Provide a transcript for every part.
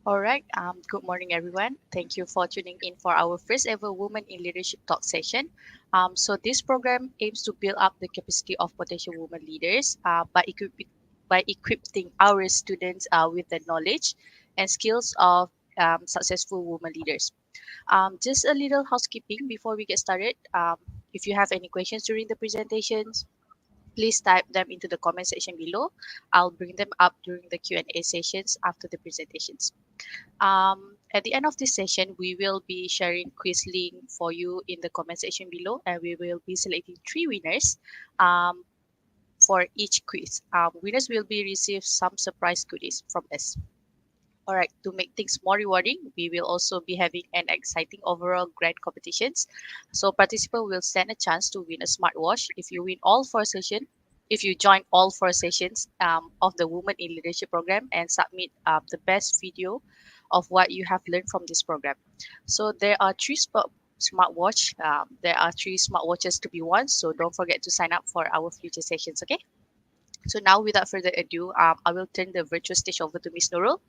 All right. Good morning, everyone. Thank you for tuning in for our first ever Women in Leadership Talk session. So this program aims to build up the capacity of potential women leaders by equipping our students with the knowledge and skills of successful women leaders. Just a little housekeeping before we get started. If you have any questions during the presentations, please type them into the comment section below. I'll bring them up during the Q&A sessions after the presentations. At the end of this session, we will be sharing quiz link for you in the comment section below, and we will be selecting three winners um, for each quiz. Winners will be receive some surprise goodies from us. All right, to make things more rewarding, we will also be having an exciting overall grand competitions. So participants will stand a chance to win a smartwatch if you win all four sessions. If you join all four sessions of the Women in Leadership program and submit the best video of what you have learned from this program. So there are smartwatch. There are three smartwatches to be won. So don't forget to sign up for our future sessions. Okay. So now, without further ado, I will turn the virtual stage over to Miss Nurul.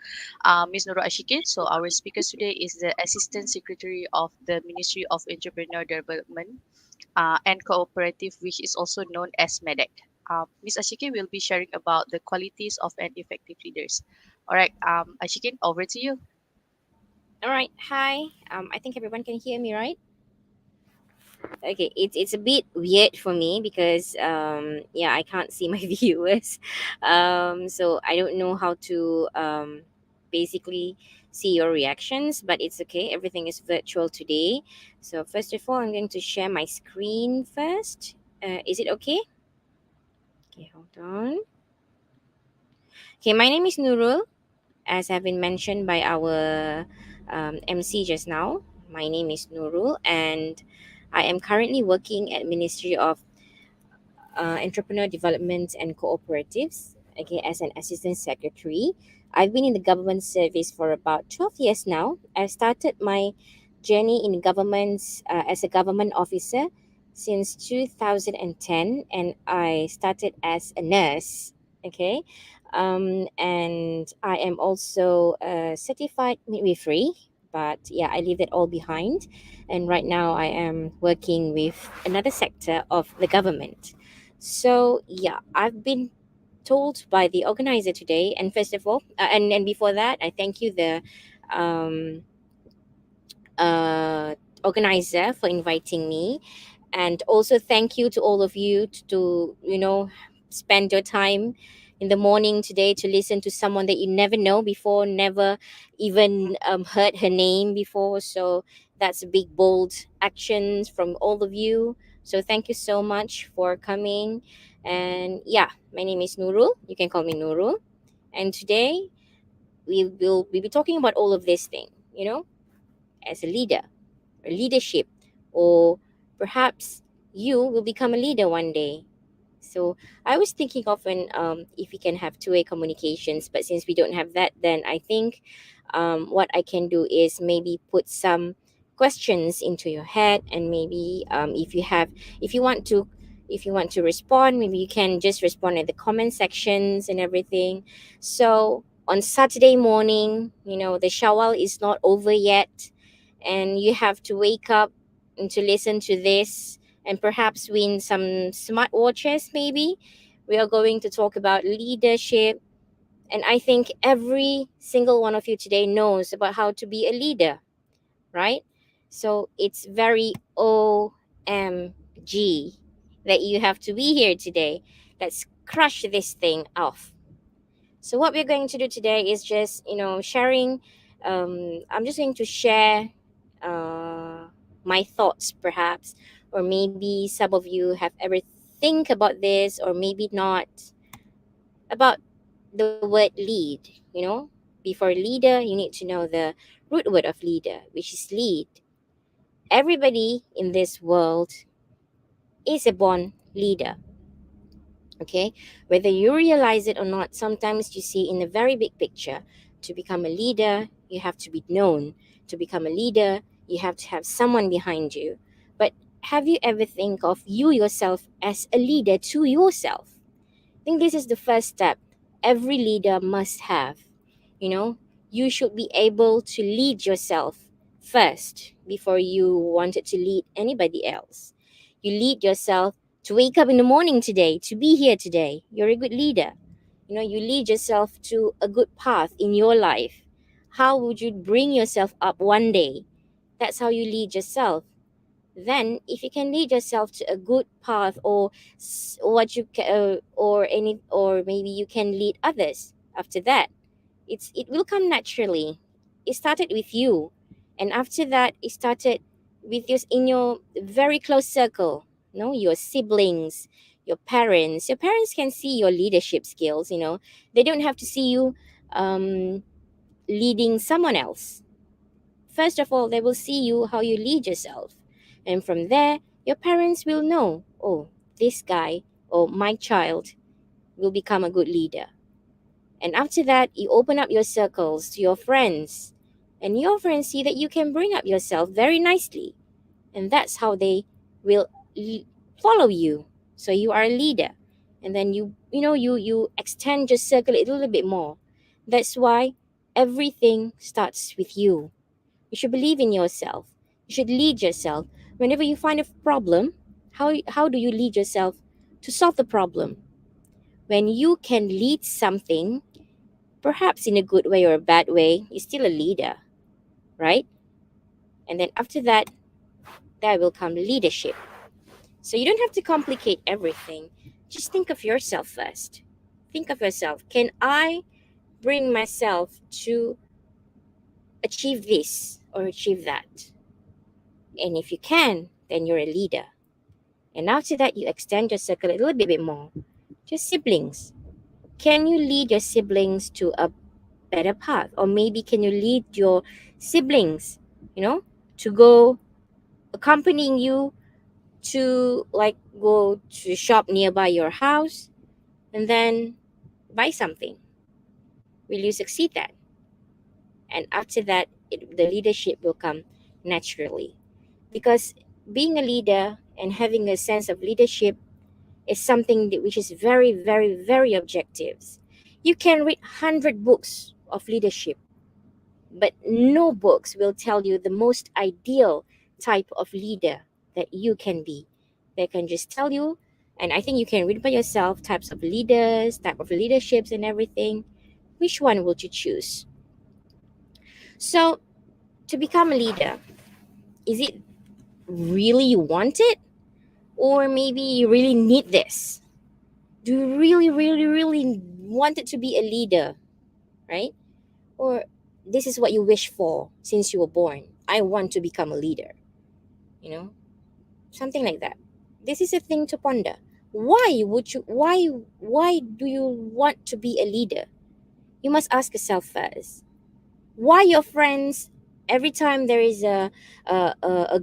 Miss Nurul Ashikin. So our speaker today is the Assistant Secretary of the Ministry of Entrepreneur Development and Cooperative, which is also known as MEDEC. Ms. Ashikin will be sharing about the qualities of an effective leaders. All right, Ashikin, over to you. All right. Hi. I think everyone can hear me, right? Okay. It's a bit weird for me because yeah, I can't see my viewers. So I don't know how to basically see your reactions, but it's okay. Everything is virtual today. So first of all, I'm going to share my screen first. Is it okay? Okay, hold on. Okay, my name is Nurul, as have been mentioned by our MC just now. My name is Nurul, and I am currently working at Ministry of Entrepreneur Development and Cooperatives, okay, as an assistant secretary. I've been in the government service for about 12 years now. I started my journey in government as a government officer since 2010, and I started as a nurse, okay. And I am also a certified midwifery, but yeah, I leave it all behind. And right now I am working with another sector of the government. So yeah, I've been told by the organizer today, and first of all, and before that, I thank you, the um, uh, organizer, for inviting me, and also thank you to all of you to spend your time in the morning today to listen to someone that you never know before, never even heard her name before. So that's a big bold action from all of you. So thank you so much for coming. And yeah, my name is Nurul, you can call me Nurul, and today we be talking about all of this thing, as a leader or leadership, or perhaps you will become a leader one day. So I was thinking often, if we can have two-way communications, but since we don't have that, then I think what I can do is maybe put some questions into your head, and maybe if you want to, respond, maybe you can just respond in the comment sections and everything. So on Saturday morning, the shawal is not over yet, and you have to wake up and to listen to this and perhaps win some smartwatches, maybe. We are going to talk about leadership. And I think every single one of you today knows about how to be a leader, right? So it's very OMG that you have to be here today. Let's crush this thing off. So what we're going to do today is just, sharing. I'm just going to share uh, my thoughts, perhaps, or maybe some of you have ever think about this, or maybe not, about the word lead. Before leader, you need to know the root word of leader, which is lead. Everybody in this world is a born leader. Okay, whether you realize it or not, sometimes you see in a very big picture, to become a leader you have to be known. To become a leader you have to have someone behind you. But have you ever think of you yourself as a leader to yourself? I think this is the first step every leader must have. you know You should be able to lead yourself first before you wanted to lead anybody else. You lead yourself to wake up in the morning today, to be here today. You're a good leader. You lead yourself to a good path in your life. How would you bring yourself up one day? That's how you lead yourself. Then if you can lead yourself to a good path, or or maybe you can lead others after that. It will come naturally. It started with you, and after that it started with your in your very close circle. Your siblings, your parents can see your leadership skills. They don't have to see you um, leading someone else. First of all, they will see you how you lead yourself. And from there, your parents will know, oh, this guy or my child will become a good leader. And after that, you open up your circles to your friends. And your friends see that you can bring up yourself very nicely. And that's how they will l- follow you. So you are a leader. And then you extend your circle a little bit more. That's why everything starts with you. You should believe in yourself. You should lead yourself. Whenever you find a problem, how do you lead yourself to solve the problem? When you can lead something, perhaps in a good way or a bad way, you're still a leader, right? And then after that, there will come leadership. So you don't have to complicate everything. Just think of yourself first. Think of yourself. Can I bring myself to achieve this or achieve that? And if you can, then you're a leader. And after that, you extend your circle a little bit more. Just siblings. Can you lead your siblings to a better path? Or maybe can you lead your siblings, you know, to go accompanying you to like go to shop nearby your house and then buy something? Will you succeed that? And after that, the leadership will come naturally. Because being a leader and having a sense of leadership is something which is very, very, very objective. You can read 100 books of leadership, but no books will tell you the most ideal type of leader that you can be. They can just tell you, and I think you can read by yourself, types of leaders, type of leaderships and everything. Which one would you choose? So, to become a leader, is it really you want it? Or maybe you really need this? Do you really, really, really want it to be a leader, right? Or this is what you wish for since you were born. I want to become a leader, you know, something like that. This is a thing to ponder. Why do you want to be a leader? You must ask yourself first. Why your friends, every time there is a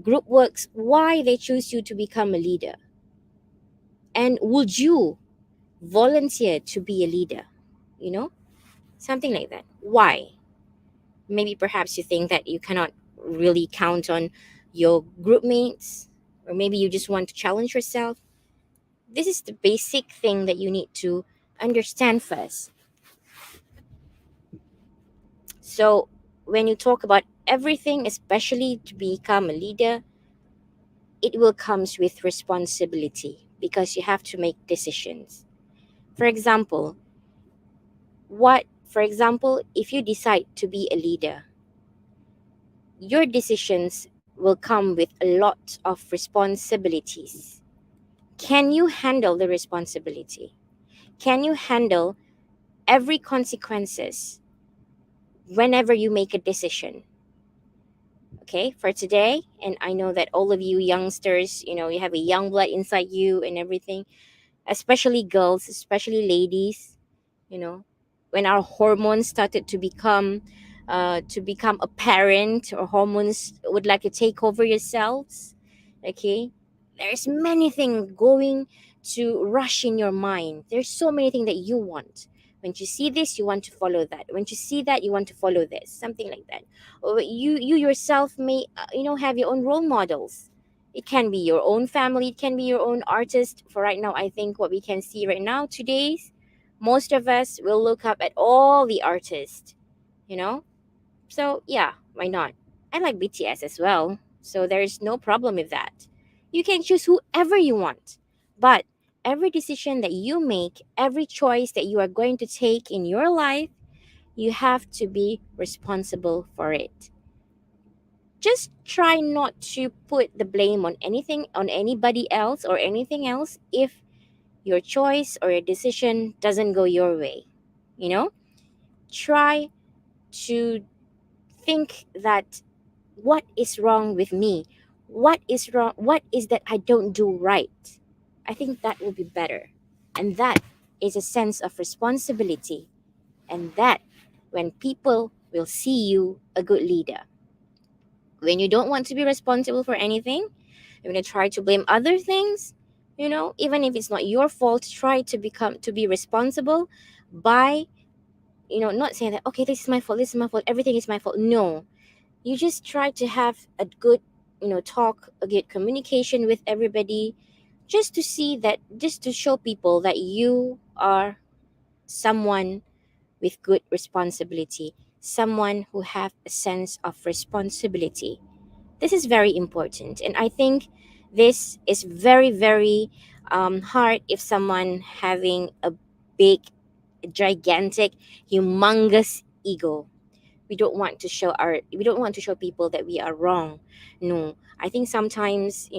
group works, why they choose you to become a leader? And would you volunteer to be a leader? You know, something like that. Why? Maybe perhaps you think that you cannot really count on your group mates, or maybe you just want to challenge yourself. This is the basic thing that you need to understand first. So when you talk about everything, especially to become a leader, it will comes with responsibility because you have to make decisions. For example, if you decide to be a leader, your decisions will come with a lot of responsibilities. Can you handle the responsibility? Can you handle every consequences whenever you make a decision? Okay, for today, and I know that all of you youngsters, you have a young blood inside you and everything, especially girls, especially ladies, you know when our hormones started to become apparent, or hormones would like to take over yourselves. Okay, there's many things going to rush in your mind. There's so many things that you want. When you see this, you want to follow that. When you see that, you want to follow this, something like that. Or you yourself may have your own role models. It can be your own family, it can be your own artist. For right now, I think what we can see right now today, most of us will look up at all the artists, you know So, yeah, why not? I like BTS as well, so there's no problem with that. You can choose whoever you want, but every decision that you make, every choice that you are going to take in your life, you have to be responsible for it. Just try not to put the blame on anything, on anybody else or anything else if your choice or your decision doesn't go your way. You know, try to think that what is wrong with me? What is wrong? What is that I don't do right? I think that will be better. And that is a sense of responsibility. And that when people will see you a good leader. When you don't want to be responsible for anything, you're going to try to blame other things, even if it's not your fault, try to be responsible by, not saying that, okay, this is my fault, everything is my fault. No, you just try to have a good talk, a good communication with everybody, just to show people that you are someone with good responsibility, someone who have a sense of responsibility. This is very important, and I think this is very, very hard if someone having a big, gigantic, humongous ego. We don't want to show people that we are wrong. No, I think sometimes,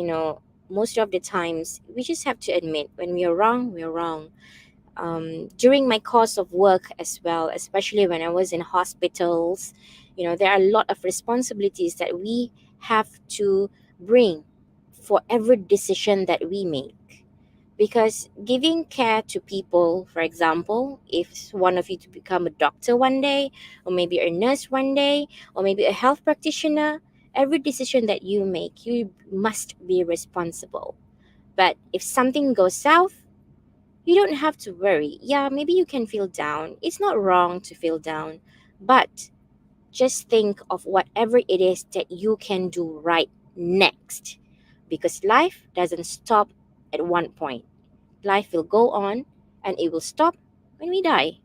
most of the times we just have to admit when we are wrong, we are wrong. During my course of work as well, especially when I was in hospitals, there are a lot of responsibilities that we have to bring for every decision that we make. Because giving care to people, for example, if one of you to become a doctor one day, or maybe a nurse one day, or maybe a health practitioner, every decision that you make, you must be responsible. But if something goes south, you don't have to worry. Yeah, maybe you can feel down. It's not wrong to feel down, but just think of whatever it is that you can do right next. Because life doesn't stop at one point. Life will go on and it will stop when we die.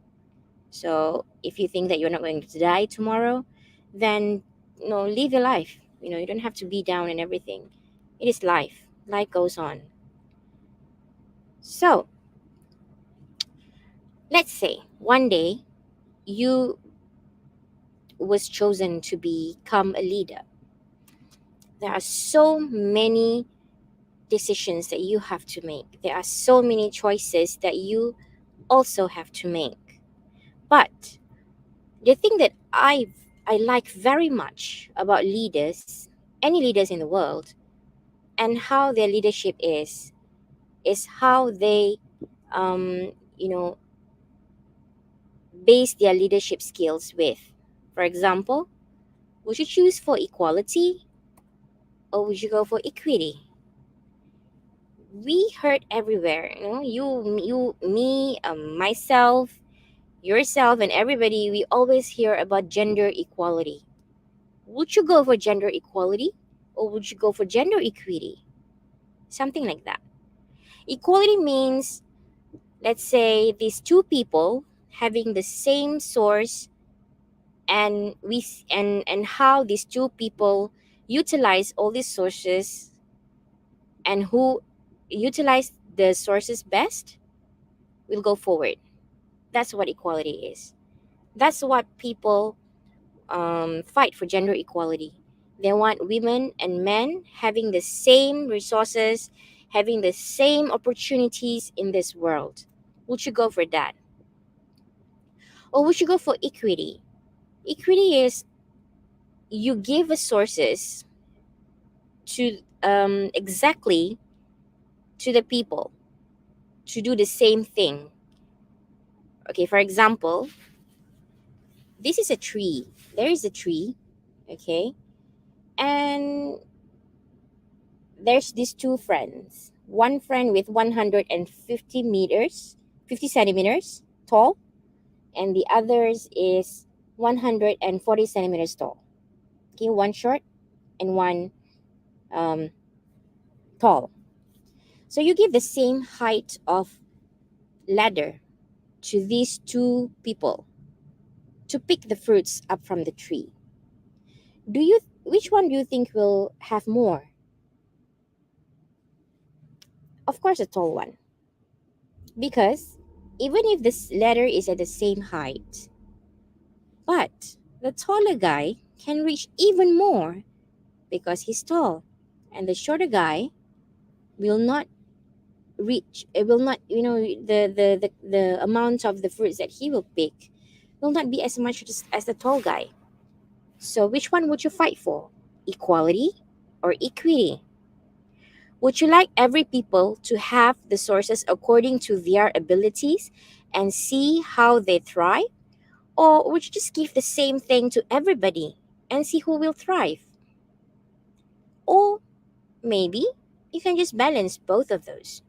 So if you think that you're not going to die tomorrow, then live your life. You don't have to be down and everything. It is life. Life goes on. So let's say one day you was chosen to become a leader. There are so many decisions that you have to make. There are so many choices that you also have to make. But the thing that I like very much about leaders, any leaders in the world, and how their leadership is how they you know base their leadership skills with. For example, would you choose for equality or would you go for equity? We heard everywhere, you, me, myself, yourself, and everybody. We always hear about gender equality. Would you go for gender equality or would you go for gender equity? Something like that. Equality means, let's say, these two people having the same source, and how these two people utilize all these sources, and who utilize the sources best will go forward. That's what equality is. That's what people fight for, gender equality. They want women and men having the same resources, having the same opportunities in this world. Would you go for that? Or would you go for equity? Equity is you give resources to exactly to the people to do the same thing. Okay, for example, this is a tree. There is a tree, okay? And there's these two friends. One friend with 150 meters, 50 centimeters tall, and the others is 140 centimeters tall. Okay, one short and one um, tall. So you give the same height of ladder to these two people to pick the fruits up from the tree. Which one do you think will have more? Of course, a tall one, because even if this ladder is at the same height, but the taller guy can reach even more because he's tall, and the shorter guy will not reach. It will not, the amount of the fruits that he will pick will not be as much as the tall guy. So which one would you fight for? Equality or equity? Would you like every people to have the sources according to their abilities and see how they thrive? Or would you just give the same thing to everybody and see who will thrive? Or maybe you can just balance both of those.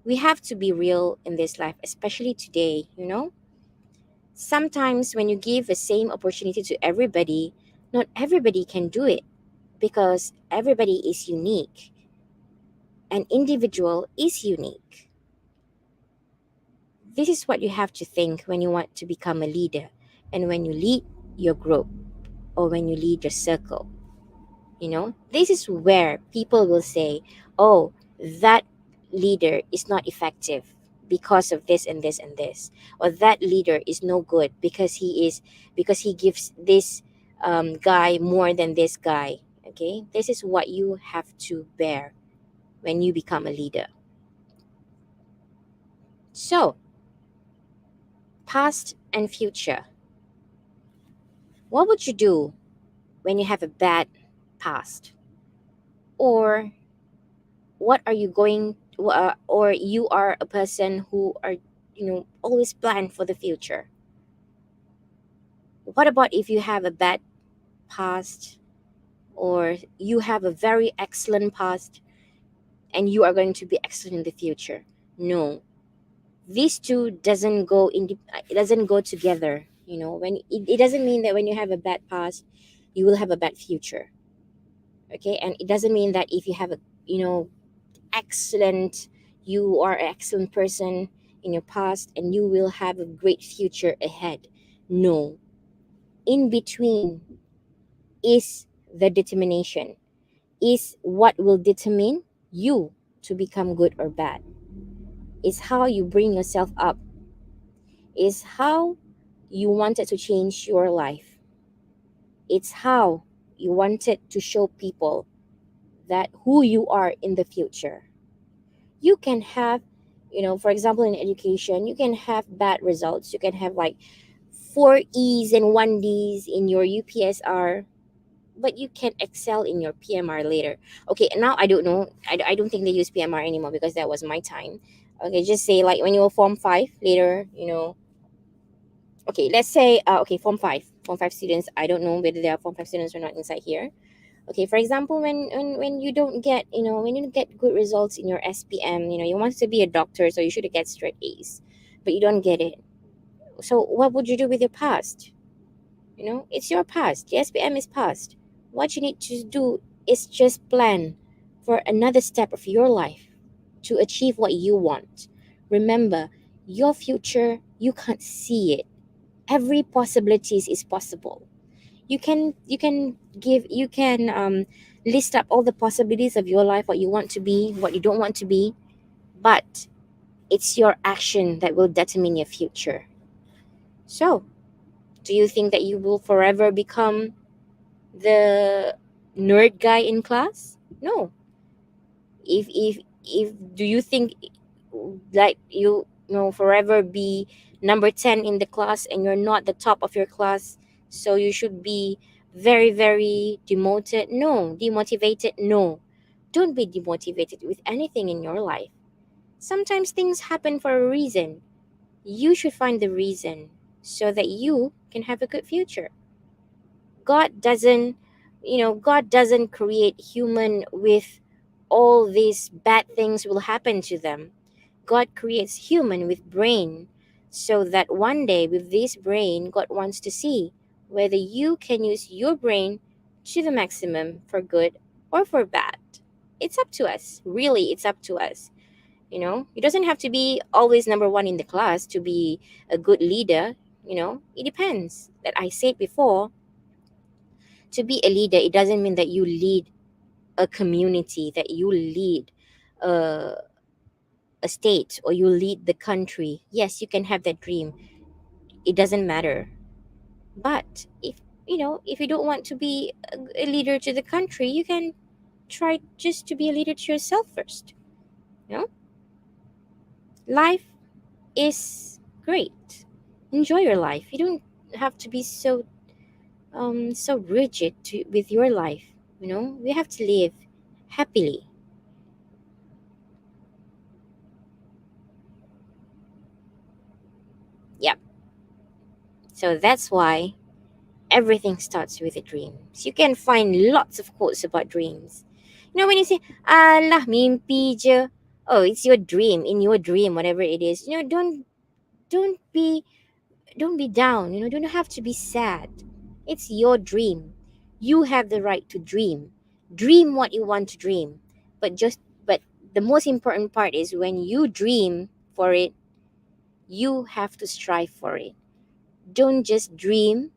We have to be real in this life, especially today. Sometimes when you give the same opportunity to everybody, not everybody can do it because everybody is unique. An individual is unique. This is what you have to think when you want to become a leader and when you lead your group or when you lead your circle. This is where people will say, oh, that leader is not effective because of this and this and this, or that leader is no good because he gives this guy more than this guy. Okay, this is what you have to bear when you become a leader. So, past and future. What would you do when you have a bad past? Or what are you going or you are a person who are always plan for the future? What about if you have a bad past or you have a very excellent past and you are going to be excellent in the future? No, these two it doesn't go together. When it doesn't mean that when you have a bad past you will have a bad future. Okay, and it doesn't mean that if you have a you know excellent you are an excellent person in your past and you will have a great future ahead. No, in between is the determination, is what will determine you to become good or bad, is how you bring yourself up, is how you wanted to change your life, it's how you wanted to show people that who you are in the future. You can have, for example, in education, you can have bad results. You can have like four E's and one D's in your UPSR, but you can excel in your PMR later. Okay, now I don't know. I don't think they use PMR anymore because that was my time. Okay, just say like when you were Form 5 later. Okay, let's say, okay, Form 5 students. I don't know whether there are Form 5 students or not inside here. Okay, for example, when you don't get when you don't get good results in your SPM, you want to be a doctor, so you should get straight A's, but you don't get it. So what would you do with your past? It's your past. The SPM is past. What you need to do is just plan for another step of your life to achieve what you want. Remember, your future, you can't see it. Every possibilities is possible. You can list up all the possibilities of your life, what you want to be, what you don't want to be, but it's your action that will determine your future. So do you think that you will forever become the nerd guy in class? No. If do you think like forever be number 10 in the class and you're not the top of your class, so you should be very very demoted? No. Demotivated? No. Don't be demotivated with anything in your life. Sometimes things happen for a reason. You should find the reason so that you can have a good future. God doesn't create human with all these bad things will happen to them. God creates human with brain so that one day with this brain God wants to see whether you can use your brain to the maximum for good or for bad. It's up to us. Really, it's up to us. It doesn't have to be always number 1 in the class to be a good leader. It depends. That I said before, To be a leader, it doesn't mean that you lead a community, that you lead a, a state, or you lead the country. Yes, you can have that dream. It doesn't matter. But if you don't want to be a leader to the country, you can try just to be a leader to yourself first. You know, life is great. Enjoy your life. You don't have to be so rigid with your life. We have to live happily. Yep. So that's why everything starts with a dream. So you can find lots of quotes about dreams. When you say, "Alah, mimpi je." Oh, it's your dream. In your dream, whatever it is, don't be don't be down. Don't have to be sad. It's your dream. You have the right to dream. Dream what you want to dream. But the most important part is when you dream for it, you have to strive for it. Don't just dream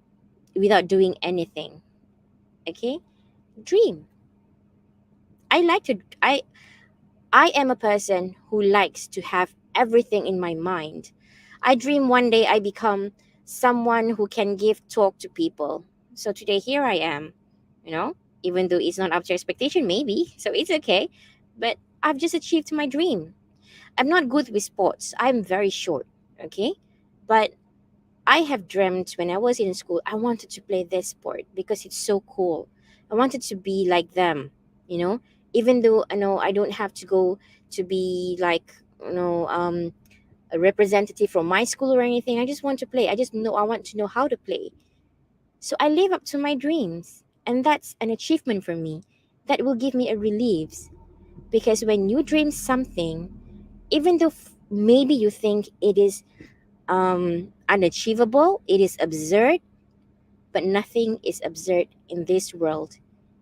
without doing anything. Okay? Dream. I like to I am a person who likes to have everything in my mind. I dream one day I become someone who can give talk to people. So today here I am, you know, even though it's not up to expectation maybe, so it's okay. But I've just achieved my dream. I'm not good with sports. I'm very short, okay? But I have dreamt when I was in school, I wanted to play this sport because it's so cool. I wanted to be like them, you know, even though I know I don't have to go to be like, you know, um, a representative from my school or anything. I just want to play. I want to know how to play. So I live up to my dreams. And that's an achievement for me that will give me a relief. Because when you dream something, even though maybe you think it is unachievable, it is absurd, but nothing is absurd in this world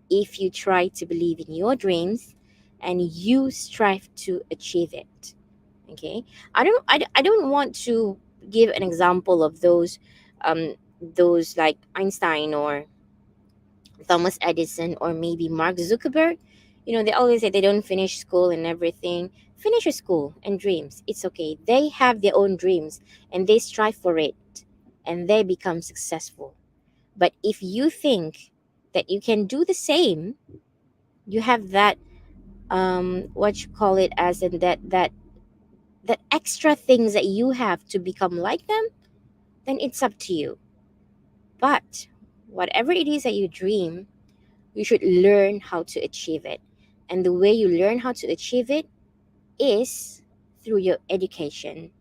if you try to believe in your dreams and you strive to achieve it. Okay, I don't want to give an example of those like Einstein or Thomas Edison or maybe Mark Zuckerberg. They always say they don't finish school and everything. Finish your school and dreams. It's okay. They have their own dreams and they strive for it and they become successful. But if you think that you can do the same, you have that what you call it as in that extra things that you have to become like them, then it's up to you. But whatever it is that you dream, you should learn how to achieve it. And the way you learn how to achieve it is through your education.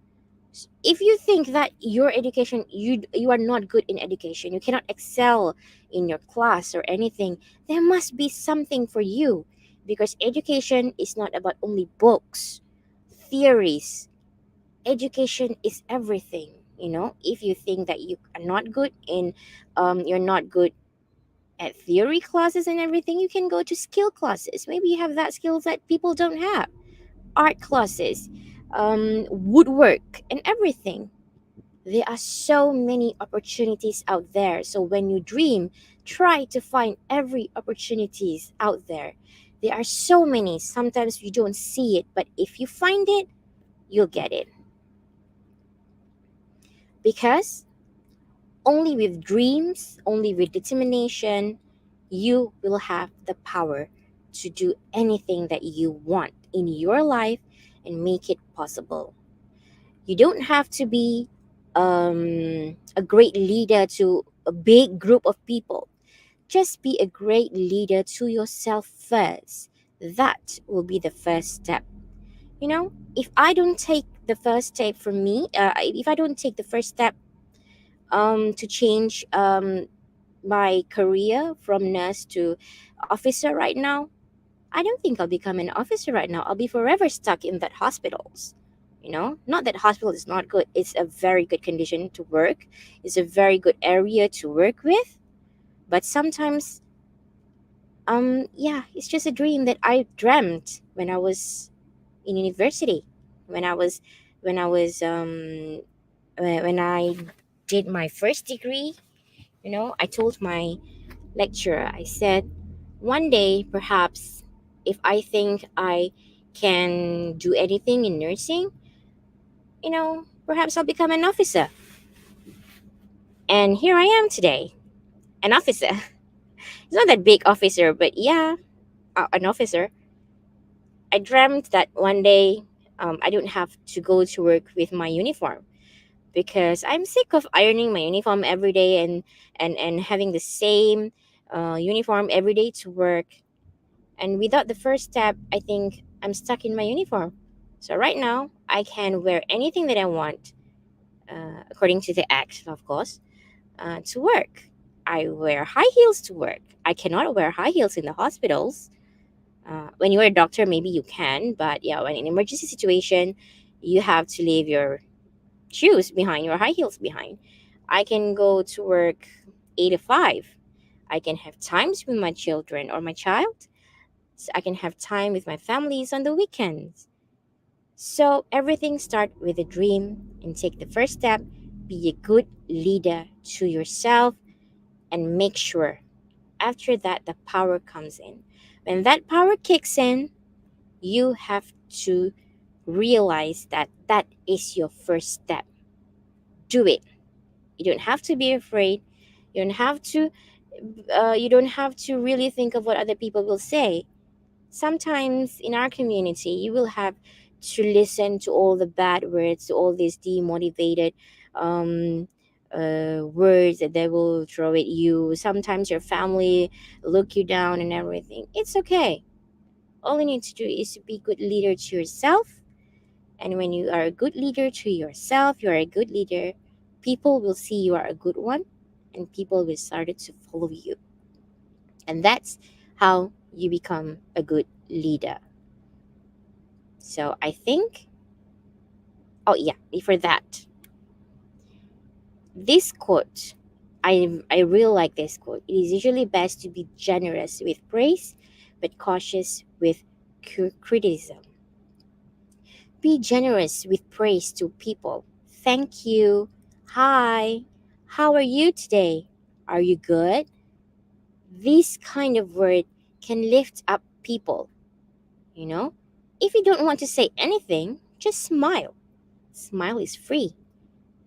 If you think that your education, you are not good in education, you cannot excel in your class or anything, there must be something for you, because education is not about only books, theories. Education is everything. If you think that you are not good in you're not good at theory classes and everything, you can go to skill classes. Maybe you have that skills that people don't have. Art classes, woodwork and everything. There are so many opportunities out there. So when you dream, try to find every opportunities out there. There are so many. Sometimes you don't see it, but if you find it, you'll get it. Because only with dreams, only with determination, you will have the power to do anything that you want in your life and make it possible. You don't have to be a great leader to a big group of people. Just be a great leader to yourself first. That will be the first step. If I don't take the first step for me, if I don't take the first step to change my career from nurse to officer right now, I don't think I'll become an officer right now. I'll be forever stuck in that hospitals. Not that hospital is not good. It's a very good condition to work. It's a very good area to work with. But sometimes, yeah, it's just a dream that I dreamt when I was in university, when I was, when I was, when I did my first degree. I told lecturer. I said, one day, perhaps, if I think I can do anything in nursing, perhaps I'll become an officer. And here I am today, an officer. It's not that big officer, but yeah, an officer. I dreamt that one day I don't have to go to work with my uniform because I'm sick of ironing my uniform every day and having the same uniform every day to work. And without the first step, I think I'm stuck in my uniform. So right now, I can wear anything that I want, according to the act, of course, to work. I wear high heels to work. I cannot wear high heels in the hospitals. When you're a doctor, maybe you can, but yeah, when in an emergency situation, you have to leave your shoes behind, your high heels behind. I can go to work 8 to 5. I can have times with my children or my child. So I can have time with my families on the weekends. So everything start with a dream and take the first step. Be a good leader to yourself and make sure after that the power comes in. When that power kicks in, you have to realize that that is your first step. Do it. You don't have to be afraid. You don't have to. You don't have to really think of what other people will say. Sometimes in our community, you will have to listen to all the bad words, to all these demotivated um, words that they will throw at you. Sometimes your family look you down and everything. It's okay. All you need to do is to be good leader to yourself. And when you are a good leader to yourself, you are a good leader. People will see you are a good one, and people will start to follow you. And that's how you become a good leader. So I think, oh yeah, before that, this quote, I really like this quote. It is usually best to be generous with praise, but cautious with criticism. Be generous with praise to people. Thank you. Hi. How are you today? Are you good? This kind of word can lift up people, you know? If you don't want to say anything, just smile. Smile is free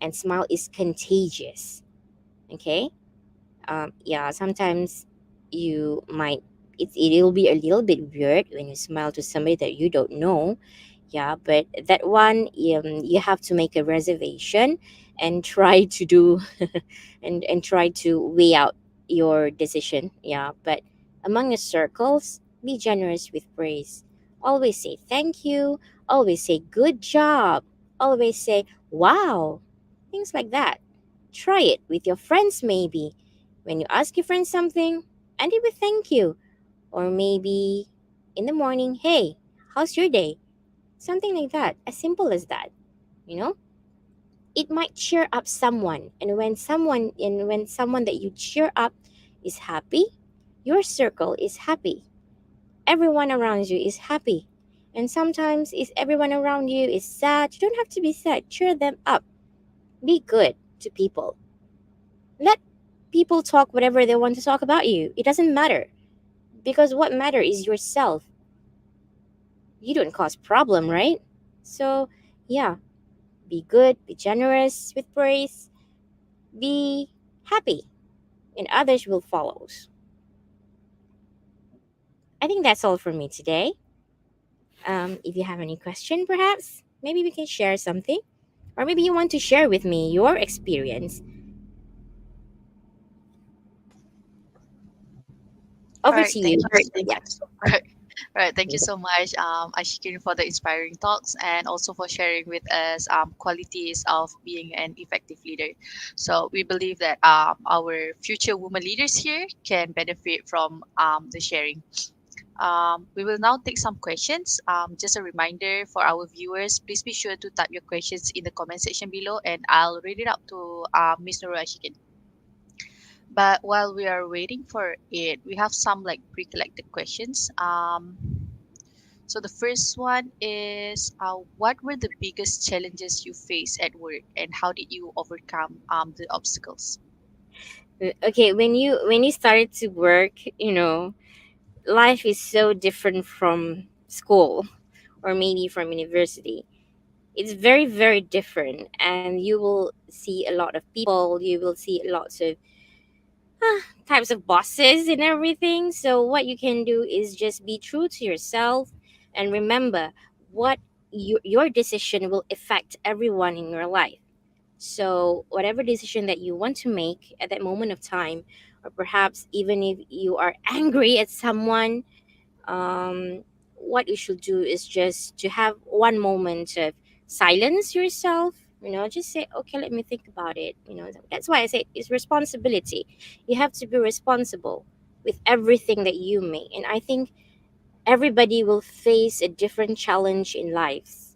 and smile is contagious. Okay? Yeah, sometimes you might it'll be a little bit weird when you smile to somebody that you don't know. Yeah, but that one, you have to make a reservation and try to do and try to weigh out your decision. Yeah, but among the circles, be generous with praise. Always say thank you. Always say good job. Always say wow. Things like that. Try it with your friends, maybe. When you ask your friend something, and they will thank you. Or maybe in the morning, hey, how's your day? Something like that, as simple as that, you know? It might cheer up someone. And when someone that you cheer up is happy, your circle is happy. Everyone around you is happy. And sometimes if everyone around you is sad, you don't have to be sad. Cheer them up. Be good to people. Let people talk whatever they want to talk about you. It doesn't matter because what matter is yourself. You don't cause problem, right? So, yeah, be good, be generous with praise, be happy, and others will follow. I think that's all for me today. If you have any question, perhaps maybe we can share something, or maybe you want to share with me your experience. All Over right, to thank you. you. Thank Yeah. you so All right, thank you so much, Ashikin, for the inspiring talks and also for sharing with us qualities of being an effective leader. So we believe that our future women leaders here can benefit from the sharing. We will now take some questions. Just a reminder for our viewers, please be sure to type your questions in the comment section below, and I'll read it out to Miss Nurul Ashikin. But while we are waiting for it, we have some like pre-collected questions. So the first one is, what were the biggest challenges you faced at work, and how did you overcome the obstacles? Okay, when you started to work, life is so different from school or maybe from university. It's very, very different, and you will see a lot of people. You will see lots of types of bosses and everything. So what you can do is just be true to yourself, and remember what your decision will affect everyone in your life. So whatever decision that you want to make at that moment of time, or perhaps even if you are angry at someone, um, what you should do is just to have one moment of silence yourself. Just say, okay, let me think about it. That's why I say it's responsibility. You have to be responsible with everything that you make. And I think everybody will face a different challenge in life.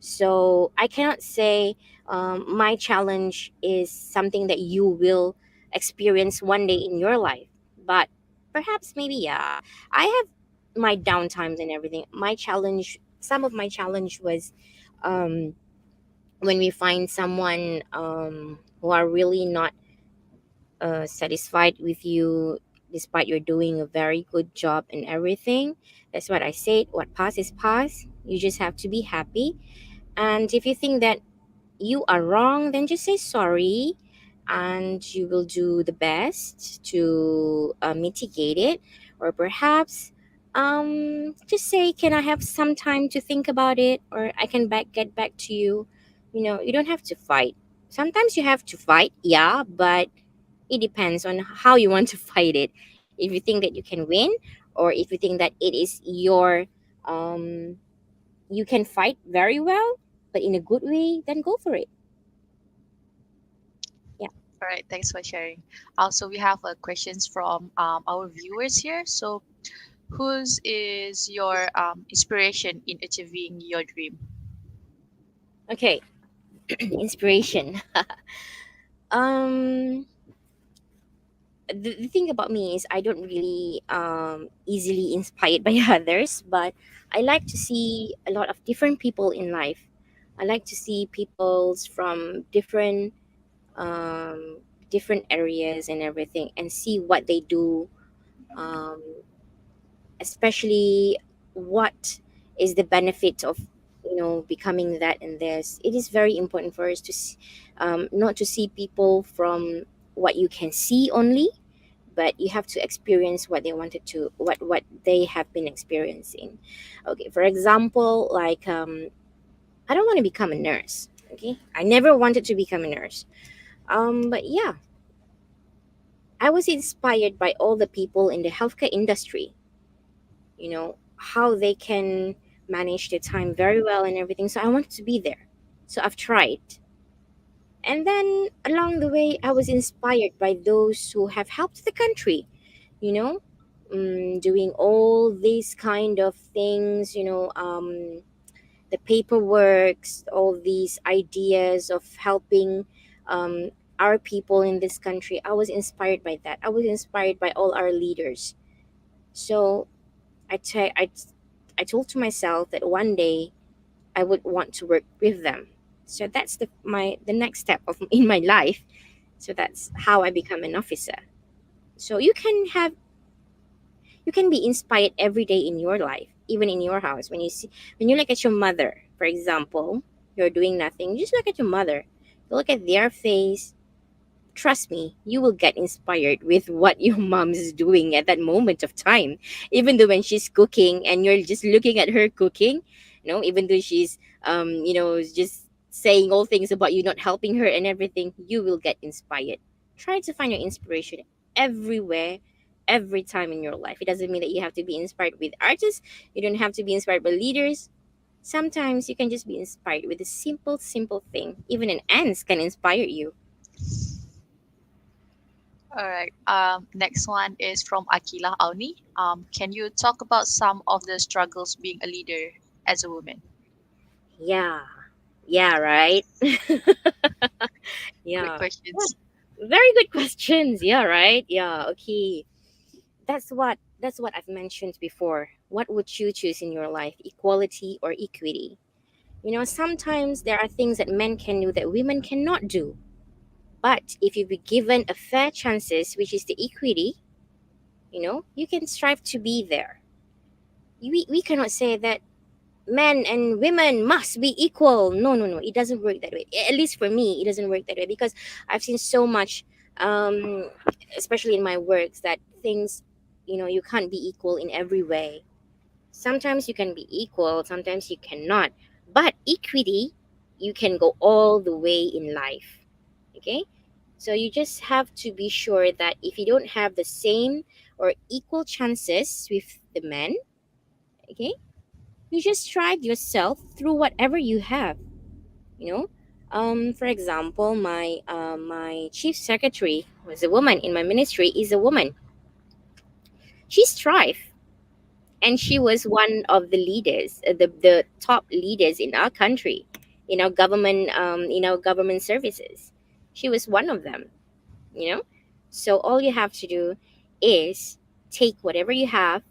So I cannot say my challenge is something that you will experience one day in your life. But perhaps, maybe, yeah, I have my downtimes and everything. Some of my challenge was um, when we find someone who are really not satisfied with you despite you're doing a very good job and everything. That's what I said. What past is past. You just have to be happy. And if you think that you are wrong, then just say sorry, and you will do the best to mitigate it. Or perhaps just say, can I have some time to think about it, or I can get back to you. You don't have to fight. Sometimes you have to fight, yeah, but it depends on how you want to fight it. If you think that you can win, or if you think that it is um, you can fight very well, but in a good way, then go for it. Yeah. All right, thanks for sharing. Also, we have questions from our viewers here. So, whose is your inspiration in achieving your dream? Okay. Inspiration. um, the thing about me is I don't really easily inspired by others, but I like to see a lot of different people in life. I like to see people's from um, different areas and everything, and see what they do, um, especially what is the benefit of becoming that and this. It is very important for us to not to see people from what you can see only, but you have to experience what they wanted to what they have been experiencing. Okay, for example, like I don't want to become a nurse. Okay, I never wanted to become a nurse. But yeah, I was inspired by all the people in the healthcare industry, how they can manage their time very well and everything. So I wanted to be there. So I've tried. And then along the way, I was inspired by those who have helped the country, you know, doing all these kind of things, the paperwork, all these ideas of helping um, our people in this country. I was inspired by that. I was inspired by all our leaders. So I, t- I I told to myself that one day I would want to work with them. So that's the next step of in my life. So that's how I become an officer. So you can be inspired every day in your life, even in your house. When you look at your mother, for example, you're doing nothing. Just look at your mother. Look at their face. Trust me, you will get inspired with what your mom is doing at that moment of time. Even though when she's cooking and you're just looking at her cooking, even though she's just saying all things about you not helping her and everything, you will get inspired. Try to find your inspiration everywhere, every time in your life. It doesn't mean that you have to be inspired with artists, you don't have to be inspired by leaders. Sometimes you can just be inspired with a simple, simple thing. Even an ants can inspire you. All right. Next one is from Akila Auni. Can you talk about some of the struggles being a leader as a woman? Yeah. Yeah, right? Great Yeah. Yeah. questions. Very good questions. Yeah, right? Yeah, okay. That's what I've mentioned before. What would you choose in your life? Equality or equity? Sometimes there are things that men can do that women cannot do. But if you be given a fair chances, which is the equity, you can strive to be there. We cannot say that men and women must be equal. No, no, no. It doesn't work that way. At least for me, it doesn't work that way because I've seen so much, um, especially in my works, that things, you can't be equal in every way. Sometimes you can be equal, sometimes you cannot. But equity, you can go all the way in life. Okay? So you just have to be sure that if you don't have the same or equal chances with the men, okay, you just strive yourself through whatever you have. You know, for example, my chief secretary was a woman in my ministry. Is a woman. She strive, and she was one of the leaders, the top leaders in our country, in our government services. She was one of them. You know, so all you have to do is take whatever you have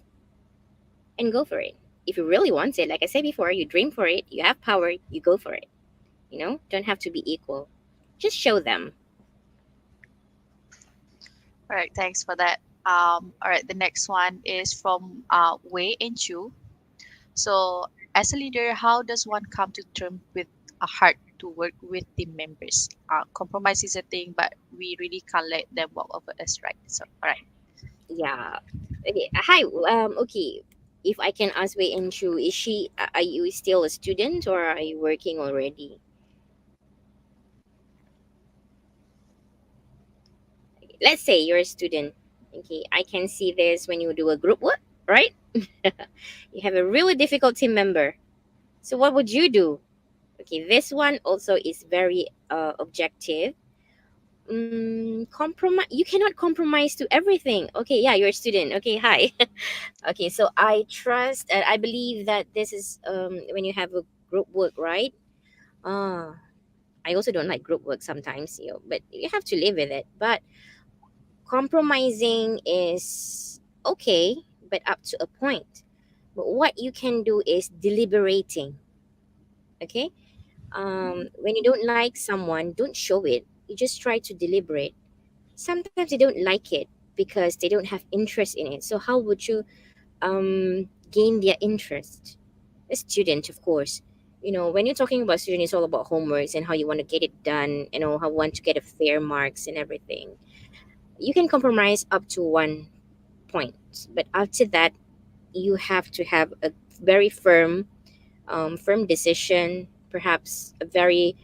and go for it. If you really want it, like I said before, you dream for it, you have power, you go for it. Don't have to be equal. Just show them. All right, thanks for that. All right, the next one is from Wei and Chu. So, as a leader, how does one come to terms with a heart to work with team members? Compromise is a thing, but we really can't let them walk over us, right? So, all right. Yeah. Okay. Hi. Okay. If I can ask Wei and Chu, are you still a student or are you working already? Let's say you're a student. Okay. I can see this when you do a group work, right? You have a really difficult team member. So what would you do? Okay. This one also is very objective. Compromise. You cannot compromise to everything. Okay. Yeah. You're a student. Okay. Hi. Okay, so I believe that this is when you have a group work, right? Ah, I also don't like group work sometimes, but you have to live with it. But compromising is okay, but up to a point. But what you can do is deliberating, okay? When you don't like someone, don't show it. You just try to deliberate. Sometimes they don't like it because they don't have interest in it. So how would you gain their interest? A student, of course. When you're talking about student, it's all about homeworks and how you want to get it done, how you want to get a fair marks and everything. You can compromise up to one point, but after that, you have to have a very firm decision, perhaps a very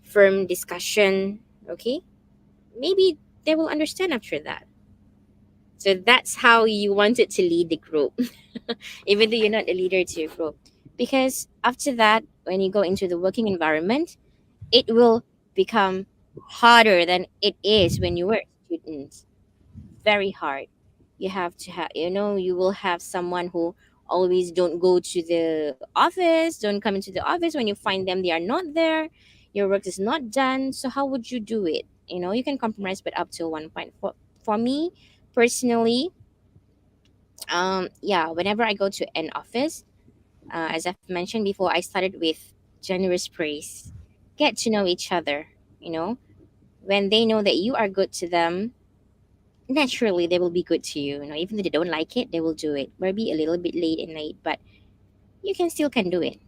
firm discussion. Okay, maybe they will understand after that. So that's how you wanted to lead the group, even though you're not a leader to your group. Because after that, when you go into the working environment, it will become harder than it is when you were a student. Very hard. You have to have, you will have someone who always don't go to the office, don't come into the office. When you find them, they are not there. Your work is not done. So how would you do it? You can compromise, but up to one point. For me personally, yeah, whenever I go to an office, as I've mentioned before, I started with generous praise. Get to know each other, you know. When they know that you are good to them, naturally they will be good to you. Even though they don't like it, they will do it. Maybe a little bit late and late, but you can do it.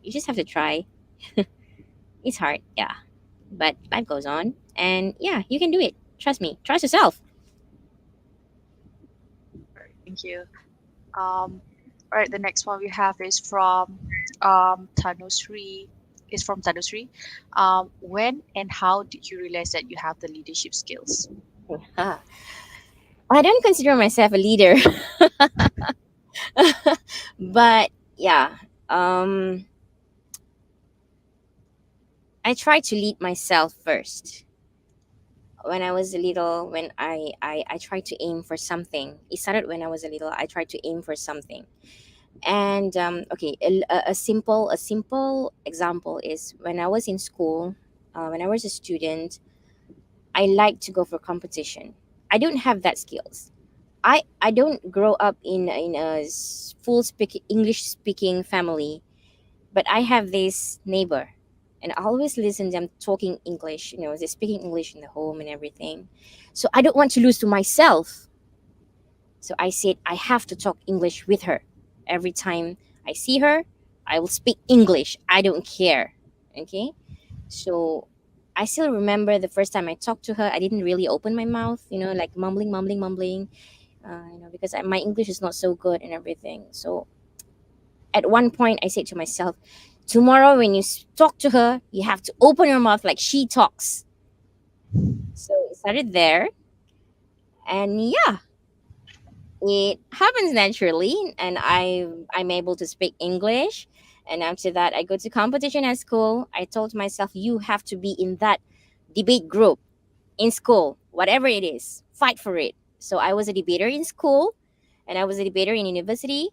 You just have to try. It's hard, yeah. But life goes on, and yeah, you can do it. Trust me. Trust yourself. All right, thank you. All right, the next one we have is from Tanusri. Is from Tanusri. When and how did you realize that you have the leadership skills? Ah, I don't consider myself a leader, but yeah, um, I try to lead myself first. When I was a little, when I tried to aim for something. It started when I was a little. I tried to aim for something, and okay, a simple example is when I was in school. When I was a student, I like to go for competition. I don't have that skills. I don't grow up in a full speak English speaking family, but I have this neighbor. and I always listen them talking English. They're speaking English in the home and everything. So I don't want to lose to myself. So I said I have to talk English with her. Every time I see her, I will speak English. I don't care. Okay? So I still remember the first time I talked to her, I didn't really open my mouth, like mumbling, mumbling, mumbling, because my English is not so good and everything. So at one point, I said to myself, tomorrow when you talk to her, you have to open your mouth like she talks. So it started there. And yeah, it happens naturally. And I'm able to speak English. And after that, I go to competition at school. I told myself, you have to be in that debate group in school, whatever it is, fight for it. So I was a debater in school and I was a debater in university.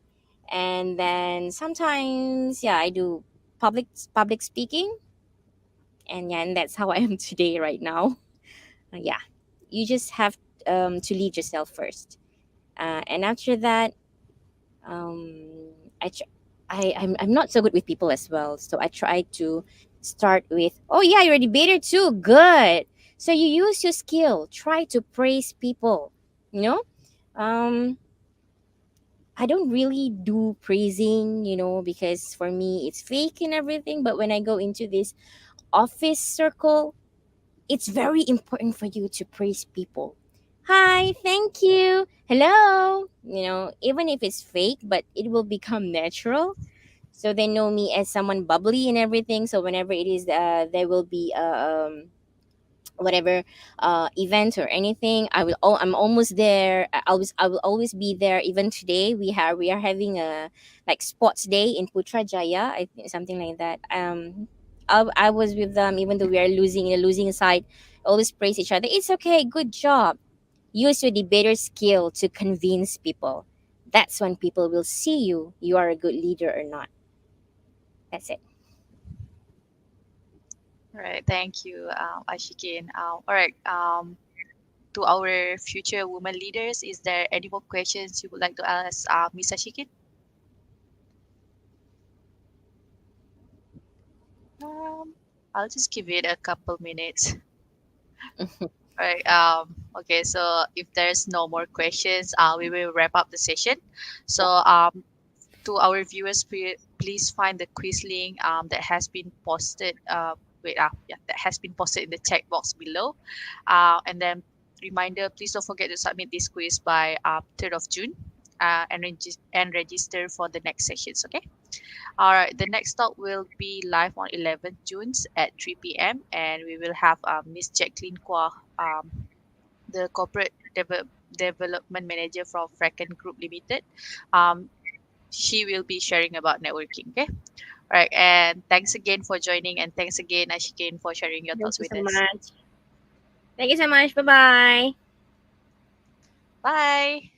And then sometimes, yeah, I do public speaking. And yeah, and that's how I am today right now. Yeah, you just have to lead yourself first. And after that, um, I, tr- I'm not so good with people as well. So I try to start with, oh yeah, you're a debater too. Good. So you use your skill. Try to praise people. You know, um, I don't really do praising. Because for me it's fake and everything. But when I go into this office circle, it's very important for you to praise people. Hi, thank you. Hello. Even if it's fake, but it will become natural. So they know me as someone bubbly and everything. So whenever it is, there will be whatever event or anything, I'm almost there. I will always be there. Even today, we are having a like sports day in Putrajaya, I think, something like that. I was with them even though we are losing in a losing side. Always praise each other. It's okay, good job. Use your debater skill to convince people. That's when people will see you are a good leader or not. That's it. All right, thank you, Ashikin. All right, to our future women leaders, is there any more questions you would like to ask Miss Ashikin? Um, I'll just give it a couple minutes. All right. Okay. So if there's no more questions, we will wrap up the session. So to our viewers, please find the quiz link that has been posted. That has been posted in the chat box below. And then reminder, please don't forget to submit this quiz by 3rd of June. And register for the next sessions. Okay. All right. The next talk will be live on 11th June at 3 p.m. and we will have Miss Jacqueline Kwa, the development manager from Fracken Group Limited. Um, she will be sharing about networking. Okay. All right. And thanks again for joining, and thanks again, Ashikin, for sharing your Thank thoughts you with so us. much. Thank you so much. Bye bye. Bye.